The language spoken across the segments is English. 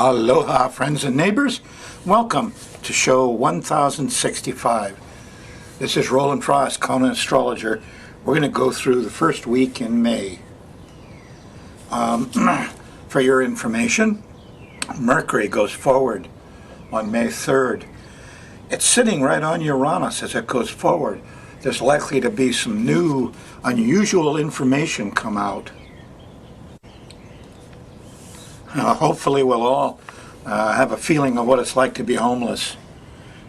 Aloha, friends and neighbors. Welcome to show 1065. This is Roland Frost, Conan Astrologer. We're going to go through the first week in May. For your information, Mercury goes forward on May 3rd. It's sitting right on Uranus as it goes forward. There's likely to be some new, unusual information come out. Hopefully we'll all have a feeling of what it's like to be homeless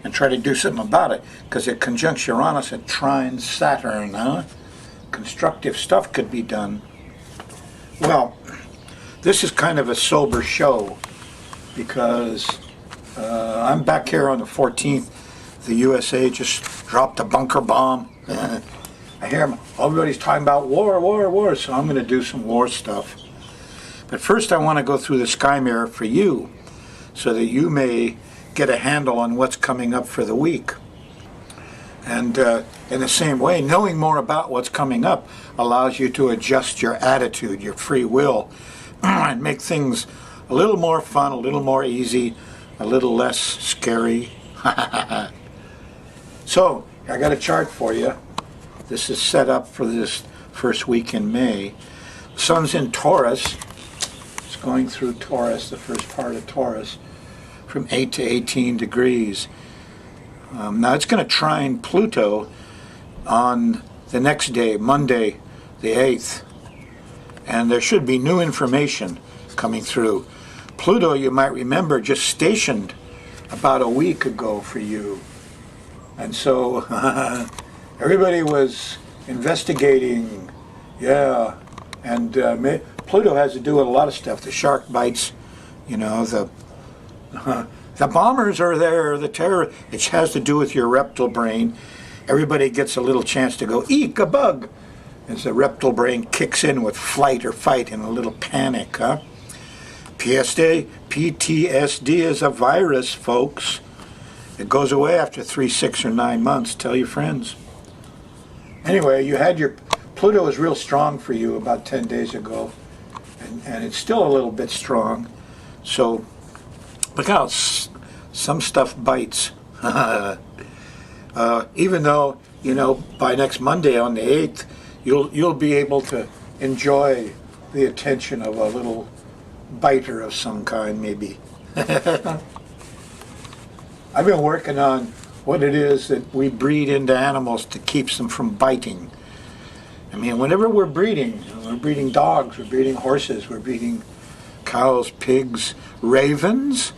and try to do something about it, because it conjuncts Uranus and trines Saturn. Constructive stuff could be done. Well, this is kind of a sober show because I'm back here on the 14th. The USA just dropped a bunker bomb. I hear everybody's talking about war, so I'm going to do some war stuff. But first I want to go through the sky mirror for you so that you may get a handle on what's coming up for the week. And in the same way, knowing more about what's coming up allows you to adjust your attitude, your free will, and make things a little more fun, a little more easy, a little less scary. So, I got a chart for you. This is set up for this first week in May. Sun's in Taurus. It's going through Taurus, the first part of Taurus, from 8 to 18 degrees. Now it's going to trine Pluto on the next day, Monday the 8th. And there should be new information coming through. Pluto, you might remember, just stationed about a week ago for you. And so everybody was investigating, and Pluto has to do with a lot of stuff. The shark bites, the bombers are there, the terror. It has to do with your reptile brain. Everybody gets a little chance to go, eek, a bug, as the reptile brain kicks in with flight or fight in a little panic. PTSD is a virus, folks. It goes away after 3, 6, or 9 months. Tell your friends. Anyway, you had your Pluto was real strong for you about 10 days ago, and it's still a little bit strong. So look out, some stuff bites. Even though, by next Monday on the 8th, you'll be able to enjoy the attention of a little biter of some kind, maybe. I've been working on what it is that we breed into animals to keep them from biting. I mean, whenever we're breeding dogs, we're breeding horses, we're breeding cows, pigs, ravens.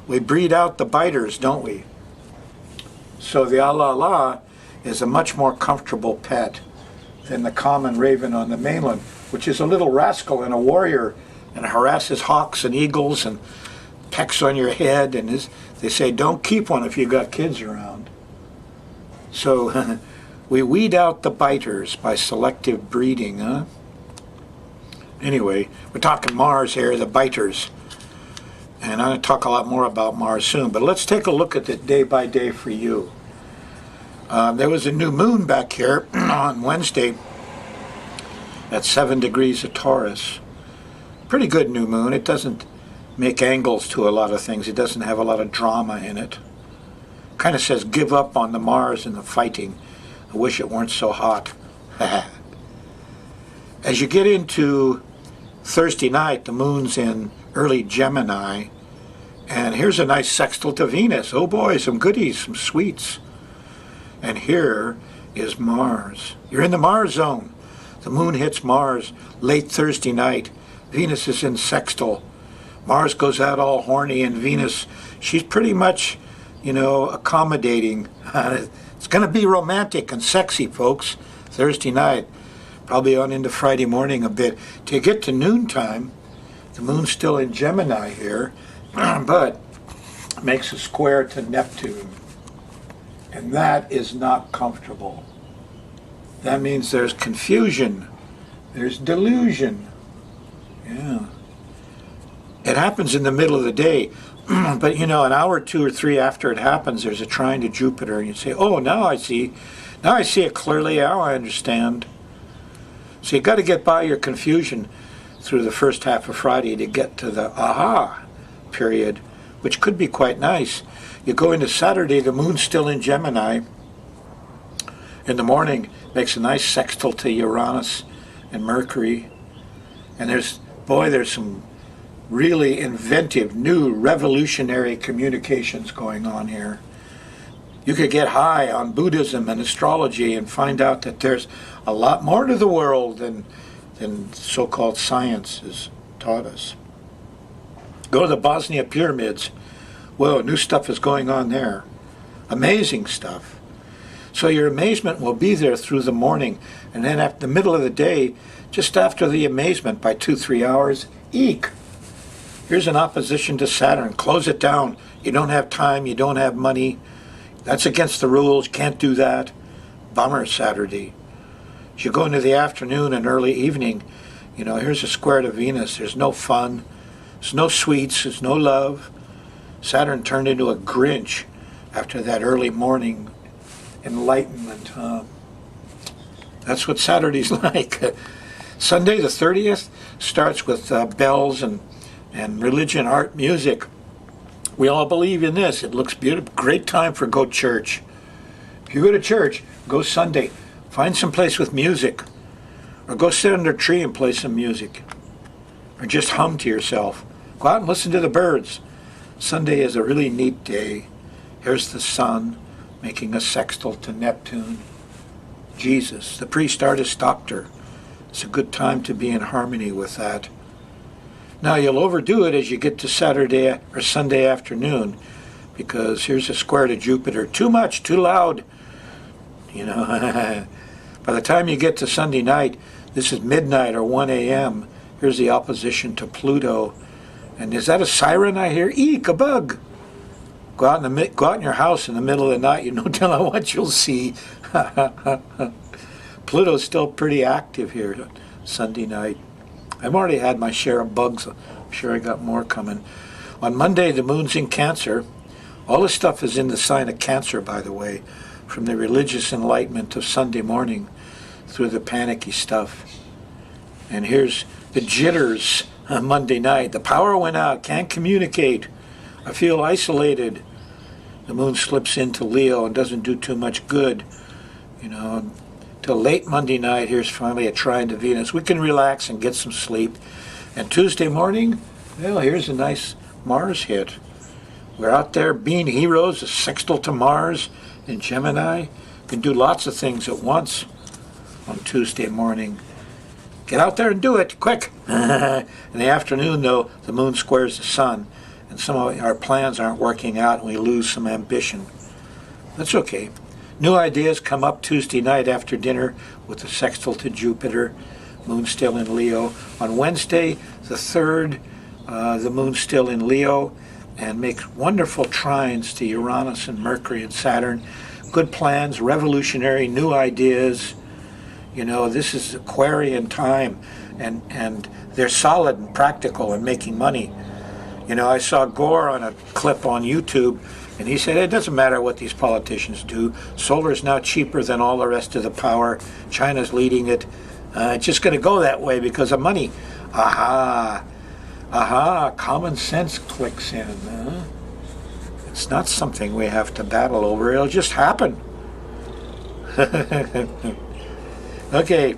We breed out the biters, don't we? So the alala is a much more comfortable pet than the common raven on the mainland, which is a little rascal and a warrior and harasses hawks and eagles and pecks on your head, and they say don't keep one if you've got kids around. So we weed out the biters by selective breeding. Anyway, we're talking Mars here, the biters. And I'm going to talk a lot more about Mars soon, but let's take a look at it day by day for you. There was a new moon back here on Wednesday at 7 degrees of Taurus. Pretty good new moon. It doesn't make angles to a lot of things. It doesn't have a lot of drama in it. Kind of says give up on the Mars and the fighting. I wish it weren't so hot. As you get into Thursday night, the moon's in early Gemini, and here's a nice sextile to Venus. Oh boy, some goodies, some sweets. And here is Mars. You're in the Mars zone. The moon hits Mars late Thursday night. Venus is in sextile. Mars goes out all horny, and Venus, she's pretty much, accommodating. It's going to be romantic and sexy, folks, Thursday night. Probably on into Friday morning a bit. To get to noontime, the moon's still in Gemini here, but makes a square to Neptune. And that is not comfortable. That means there's confusion. There's delusion. Yeah. It happens in the middle of the day, but an hour, 2 or 3 after it happens, there's a trine to Jupiter, and you say, oh, now I see it clearly, now I understand. So you got to get by your confusion. through the first half of Friday to get to the aha period, which could be quite nice. You go into Saturday, the moon's still in Gemini. In the morning, makes a nice sextile to Uranus and Mercury. And there's some really inventive, new, revolutionary communications going on here. You could get high on Buddhism and astrology and find out that there's a lot more to the world than so-called science has taught us. Go to the Bosnia pyramids. Whoa, new stuff is going on there. Amazing stuff. So your amazement will be there through the morning, and then at the middle of the day, just after the amazement by 2-3 hours, eek! Here's an opposition to Saturn. Close it down. You don't have time, you don't have money. That's against the rules, can't do that. Bummer Saturday. As you go into the afternoon and early evening, here's a square to Venus. There's no fun. There's no sweets. There's no love. Saturn turned into a Grinch after that early morning enlightenment. That's what Saturday's like. Sunday the 30th starts with bells and religion, art, music. We all believe in this. It looks beautiful. Great time for go church. If you go to church, go Sunday. Find some place with music. Or go sit under a tree and play some music. Or just hum to yourself. Go out and listen to the birds. Sunday is a really neat day. Here's the sun making a sextile to Neptune. Jesus, the priest artist doctor. It's a good time to be in harmony with that. Now you'll overdo it as you get to Saturday or Sunday afternoon, because here's a square to Jupiter. Too much, too loud. By the time you get to Sunday night, this is midnight or 1 a.m. Here's the opposition to Pluto. And is that a siren I hear? Eek, a bug. Go out in your house in the middle of the night. You don't tell what you'll see. Pluto's still pretty active here Sunday night. I've already had my share of bugs. I'm sure I got more coming. On Monday, the moon's in Cancer. All this stuff is in the sign of Cancer, by the way, from the religious enlightenment of Sunday morning through the panicky stuff. And here's the jitters on Monday night. The power went out. Can't communicate. I feel isolated. The moon slips into Leo and doesn't do too much good. Till late Monday night, here's finally a trine to Venus. We can relax and get some sleep. And Tuesday morning, well, here's a nice Mars hit. We're out there being heroes, a sextile to Mars in Gemini. Can do lots of things at once on Tuesday morning. Get out there and do it, quick. In the afternoon, though, the moon squares the sun, and some of our plans aren't working out, and we lose some ambition. That's okay. New ideas come up Tuesday night after dinner with the sextile to Jupiter. Moon still in Leo. On Wednesday, the 3rd, the moon's still in Leo and makes wonderful trines to Uranus and Mercury and Saturn. Good plans, revolutionary, new ideas. This is Aquarian time, and they're solid and practical and making money. I saw Gore on a clip on YouTube, and he said, it doesn't matter what these politicians do. Solar is now cheaper than all the rest of the power. China's leading it. It's just going to go that way because of money. Aha. Common sense clicks in. It's not something we have to battle over. It'll just happen. Okay.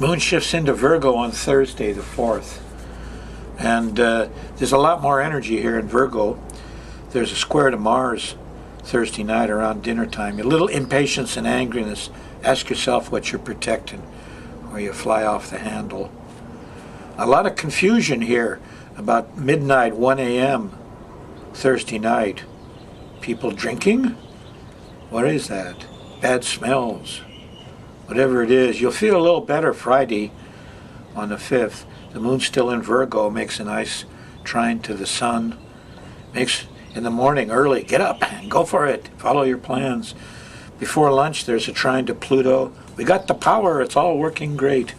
Moon shifts into Virgo on Thursday, the 4th. And there's a lot more energy here in Virgo. There's a square to Mars Thursday night around dinner time. A little impatience and angriness. Ask yourself what you're protecting, or you fly off the handle. A lot of confusion here about midnight, 1 a.m. Thursday night. People drinking? What is that? Bad smells. Whatever it is, you'll feel a little better Friday on the 5th. The moon's still in Virgo, makes a nice trine to the sun. Makes in the morning early, get up and go for it. Follow your plans. Before lunch, there's a trine to Pluto. We got the power. It's all working great.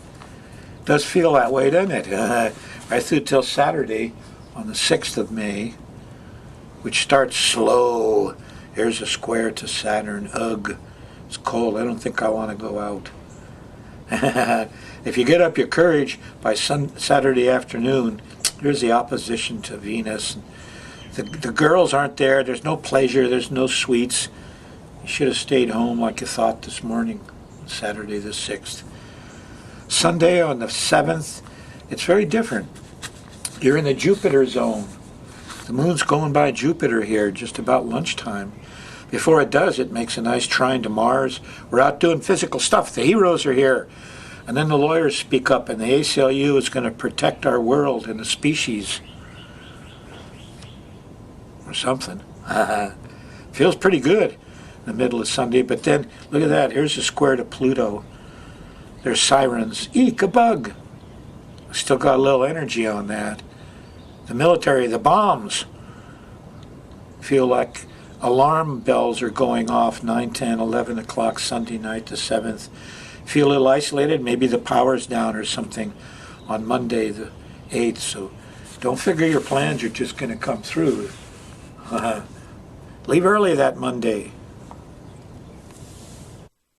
Does feel that way, doesn't it? Right through till Saturday on the 6th of May, which starts slow. Here's a square to Saturn. Ugh. It's cold. I don't think I want to go out. If you get up your courage by Saturday afternoon, here's the opposition to Venus. The girls aren't there. There's no pleasure. There's no sweets. You should have stayed home like you thought this morning, Saturday the 6th. Sunday on the 7th, it's very different. You're in the Jupiter zone. The moon's going by Jupiter here just about lunchtime. Before it does, it makes a nice trine to Mars. We're out doing physical stuff. The heroes are here. And then the lawyers speak up, and the ACLU is going to protect our world and the species. Or something. Feels pretty good in the middle of Sunday, but then, look at that. Here's a square to Pluto. There's sirens. Eek, a bug. Still got a little energy on that. The military, the bombs. Feel like alarm bells are going off 9, 10, 11 o'clock Sunday night the 7th. Feel a little isolated. Maybe the power's down or something on Monday the 8th. So don't figure your plans are just going to come through. Leave early that Monday.